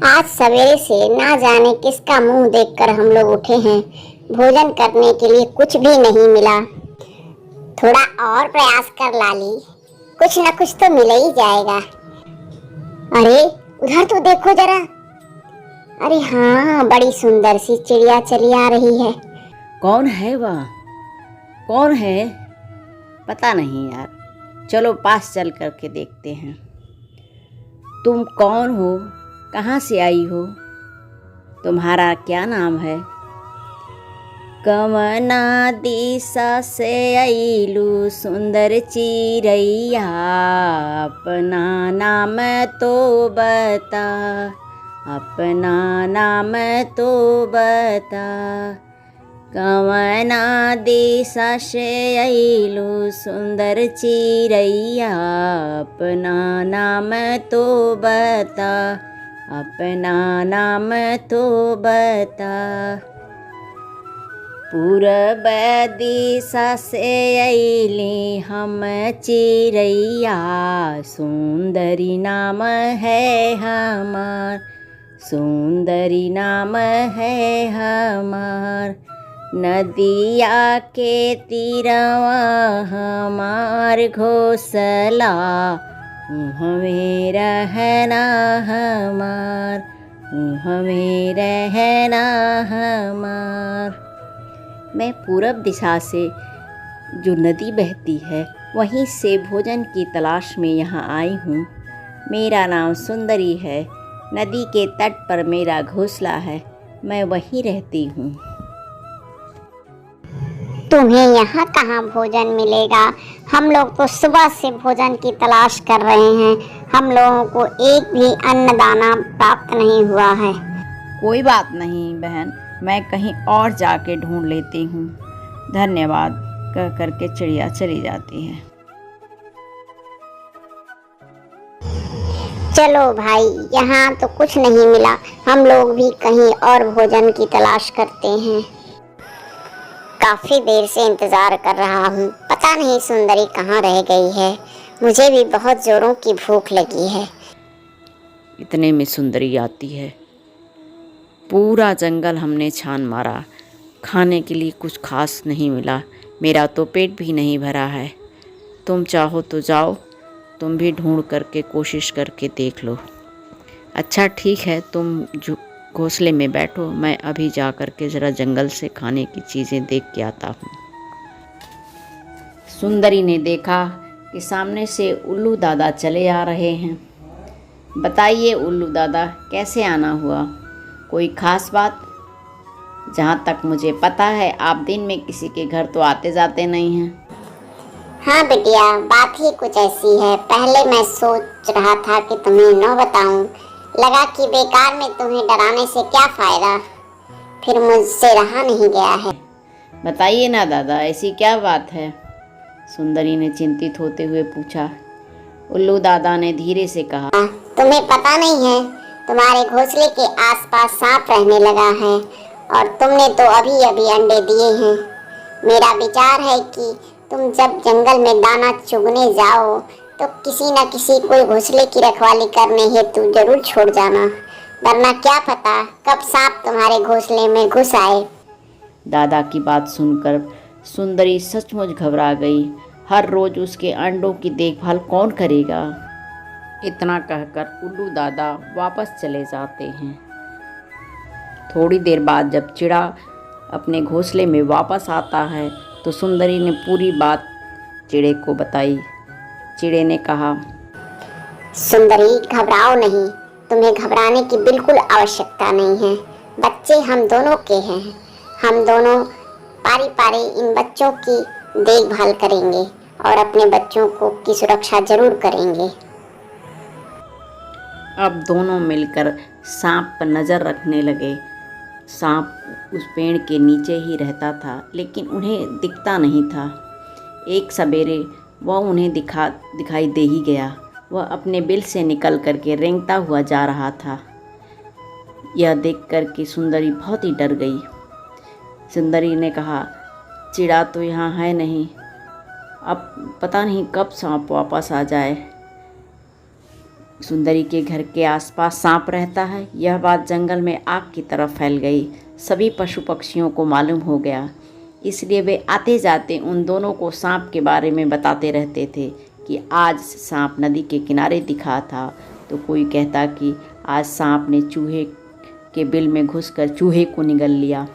आज सवेरे से ना जाने किसका मुंह देखकर हम लोग उठे हैं। भोजन करने के लिए कुछ भी नहीं मिला। थोड़ा और प्रयास कर लाली, कुछ न कुछ तो मिल ही जाएगा। अरे उधर तो देखो जरा। अरे हाँ, बड़ी सुंदर सी चिड़िया चली आ रही है। कौन है वह? कौन है? पता नहीं यार, चलो पास चल करके देखते हैं। तुम कौन हो? कहाँ से आई हो? तुम्हारा क्या नाम है? कवना दिशा से अइलू सुंदर चिड़ैया, अपना नाम तो बता, अपना नाम तो बता। कवना दिशा से अइलू सुंदर चिड़ैया, अपना नाम तो बता, अपना नाम तो बता। पूरब दिशा से अइली हम चिड़ैया, सुंदरी नाम है हमार, सुंदरी नाम है हमार। नदिया के तीरवा हमार घोंसला, हमें रहना हमार, हमें रहना हमार। मैं पूरब दिशा से जो नदी बहती है वहीं से भोजन की तलाश में यहाँ आई हूँ। मेरा नाम सुंदरी है। नदी के तट पर मेरा घोंसला है, मैं वहीं रहती हूँ। तुम्हें यहाँ कहाँ भोजन मिलेगा? हम लोग तो सुबह से भोजन की तलाश कर रहे हैं। हम लोगों को एक भी अन्न दाना प्राप्त नहीं हुआ है। कोई बात नहीं बहन, मैं कहीं और जाके ढूंढ लेती हूँ। धन्यवाद कह करके चिड़िया चली जाती है। चलो भाई, यहाँ तो कुछ नहीं मिला। हम लोग भी कहीं और भोजन की तलाश करते हैं। काफी देर से इंतजार कर रहा हूँ, पता नहीं सुंदरी कहाँ रह गई है। मुझे भी बहुत जोरों की भूख लगी है। इतने में सुंदरी आती है। पूरा जंगल हमने छान मारा, खाने के लिए कुछ खास नहीं मिला। मेरा तो पेट भी नहीं भरा है। तुम चाहो तो जाओ, तुम भी ढूंढ करके कोशिश करके देख लो। अच्छा ठीक है, तुम जो घोंसले में बैठो, मैं अभी जा कर के ज़रा जंगल से खाने की चीज़ें देख के आता हूँ। सुंदरी ने देखा कि सामने से उल्लू दादा चले आ रहे हैं। बताइए उल्लू दादा, कैसे आना हुआ? कोई ख़ास बात? जहाँ तक मुझे पता है आप दिन में किसी के घर तो आते जाते नहीं हैं। हाँ बिटिया, बात ही कुछ ऐसी है। पहले मैं सोच रहा था कि तुम्हें न बताऊं, लगा कि बेकार में तुम्हें डराने से क्या फ़ायदा, फिर मुझसे रहा नहीं गया है। बताइए ना दादा, ऐसी क्या बात है? सुंदरी ने चिंतित होते हुए पूछा। उल्लू दादा ने धीरे से कहा, तुम्हें पता नहीं है, तुम्हारे घोंसले के आसपास सांप रहने लगा है और तुमने तो अभी अभी अंडे दिए हैं। मेरा विचार है कि तुम जब जंगल में दाना चुगने जाओ तो किसी न किसी कोई घोंसले की रखवाली करने हेतु जरूर छोड़ जाना, वरना क्या पता कब सांप तुम्हारे घोंसले में घुस आए। दादा की बात सुनकर सुंदरी सचमुच घबरा गई। हर रोज उसके अंडों की देखभाल कौन करेगा? इतना कहकर उल्लू दादा वापस चले जाते हैं। थोड़ी देर बाद जब चिड़ा अपने घोंसले में वापस आता है तो सुंदरी ने पूरी बात चिड़े को बताई। चिड़े ने कहा, सुंदरी घबराओ नहीं, तुम्हें घबराने की बिल्कुल आवश्यकता नहीं है। बच्चे हम दोनों के हैं। हम दोनों पारी पारी इन बच्चों की देखभाल करेंगे और अपने बच्चों की सुरक्षा जरूर करेंगे। अब दोनों मिलकर सांप पर नज़र रखने लगे। सांप उस पेड़ के नीचे ही रहता था, लेकिन उन्हें दिखता नहीं था। एक सवेरे वह उन्हें दिखाई दे ही गया। वह अपने बिल से निकल करके रेंगता हुआ जा रहा था। यह देख कर के सुंदरी बहुत ही डर गई। सुंदरी ने कहा, चिड़ा तो यहाँ है नहीं, अब पता नहीं कब सांप वापस आ जाए। सुंदरी के घर के आसपास सांप रहता है, यह बात जंगल में आग की तरह फैल गई। सभी पशु पक्षियों को मालूम हो गया, इसलिए वे आते जाते उन दोनों को सांप के बारे में बताते रहते थे कि आज सांप नदी के किनारे दिखा था, तो कोई कहता कि आज सांप ने चूहे के बिल में घुसकर चूहे को निगल लिया।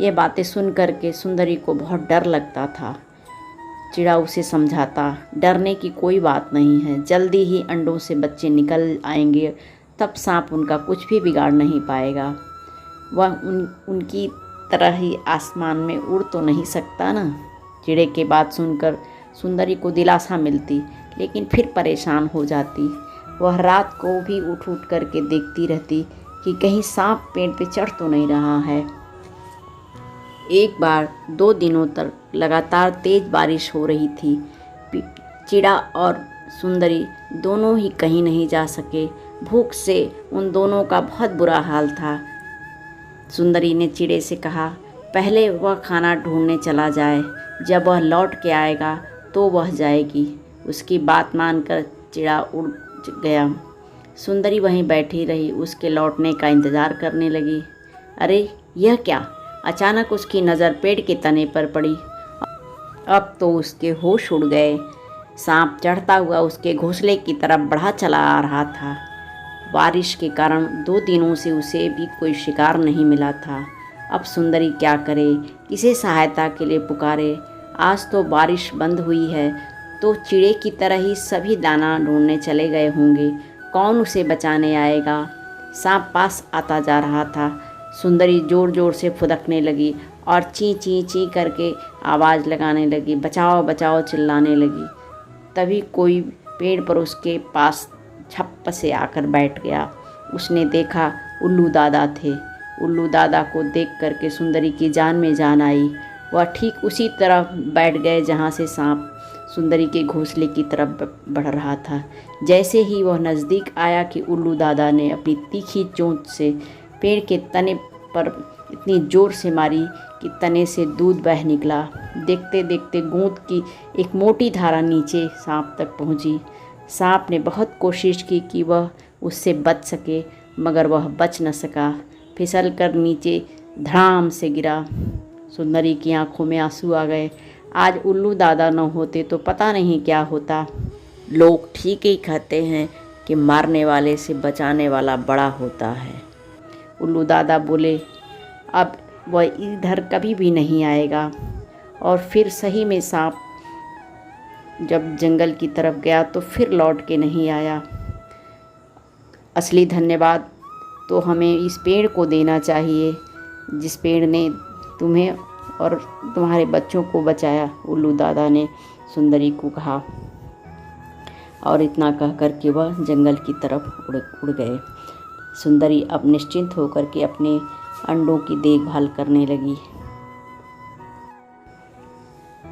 ये बातें सुन कर के सुंदरी को बहुत डर लगता था। चिड़ा उसे समझाता, डरने की कोई बात नहीं है, जल्दी ही अंडों से बच्चे निकल आएंगे, तब सांप उनका कुछ भी बिगाड़ नहीं पाएगा। वह उनकी तरह ही आसमान में उड़ तो नहीं सकता ना। चिड़े की बात सुनकर सुंदरी को दिलासा मिलती, लेकिन फिर परेशान हो जाती। वह रात को भी उठ उठ करके देखती रहती कि कहीं सांप पेड़ पे चढ़ तो नहीं रहा है। एक बार 2 दिनों तक लगातार तेज बारिश हो रही थी। चिड़ा और सुंदरी दोनों ही कहीं नहीं जा सके। भूख से उन दोनों का बहुत बुरा हाल था। सुंदरी ने चिड़े से कहा, पहले वह खाना ढूंढने चला जाए, जब वह लौट के आएगा तो वह जाएगी। उसकी बात मानकर चिड़ा उड़ गया। सुंदरी वहीं बैठी रही, उसके लौटने का इंतज़ार करने लगी। अरे यह क्या! अचानक उसकी नज़र पेड़ के तने पर पड़ी। अब तो उसके होश उड़ गए। सांप चढ़ता हुआ उसके घोंसले की तरफ बढ़ा चला आ रहा था। बारिश के कारण 2 दिनों से उसे भी कोई शिकार नहीं मिला था। अब सुंदरी क्या करे, किसे सहायता के लिए पुकारे। आज तो बारिश बंद हुई है, तो चिड़े की तरह ही सभी दाना ढूंढने चले गए होंगे। कौन उसे बचाने आएगा? सांप पास आता जा रहा था। सुंदरी ज़ोर ज़ोर से फुदकने लगी और ची ची ची करके आवाज़ लगाने लगी, बचाओ बचाओ चिल्लाने लगी। तभी कोई पेड़ पर उसके पास छप्प से आकर बैठ गया। उसने देखा उल्लू दादा थे। उल्लू दादा को देख करके सुंदरी की जान में जान आई। वह ठीक उसी तरफ बैठ गए जहाँ से सांप सुंदरी के घोंसले की तरफ बढ़ रहा था। जैसे ही वह नज़दीक आया कि उल्लू दादा ने अपनी तीखी चोंच से पेड़ के तने पर इतनी ज़ोर से मारी कि तने से दूध बह निकला। देखते देखते गोंद की एक मोटी धारा नीचे सांप तक पहुंची। सांप ने बहुत कोशिश की कि वह उससे बच सके, मगर वह बच न सका। फिसल कर नीचे धड़ाम से गिरा। सुंदरी की आंखों में आंसू आ गए। आज उल्लू दादा न होते तो पता नहीं क्या होता। लोग ठीक ही कहते हैं कि मारने वाले से बचाने वाला बड़ा होता है। उल्लू दादा बोले, अब वह इधर कभी भी नहीं आएगा। और फिर सही में सांप जब जंगल की तरफ गया तो फिर लौट के नहीं आया। असली धन्यवाद तो हमें इस पेड़ को देना चाहिए, जिस पेड़ ने तुम्हें और तुम्हारे बच्चों को बचाया, उल्लू दादा ने सुंदरी को कहा। और इतना कह कर के वह जंगल की तरफ उड़ गए। सुंदरी अब निश्चिंत होकर के अपने अंडों की देखभाल करने लगी।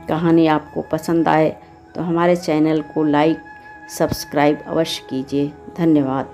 कहानी आपको पसंद आए तो हमारे चैनल को लाइक सब्सक्राइब अवश्य कीजिए। धन्यवाद।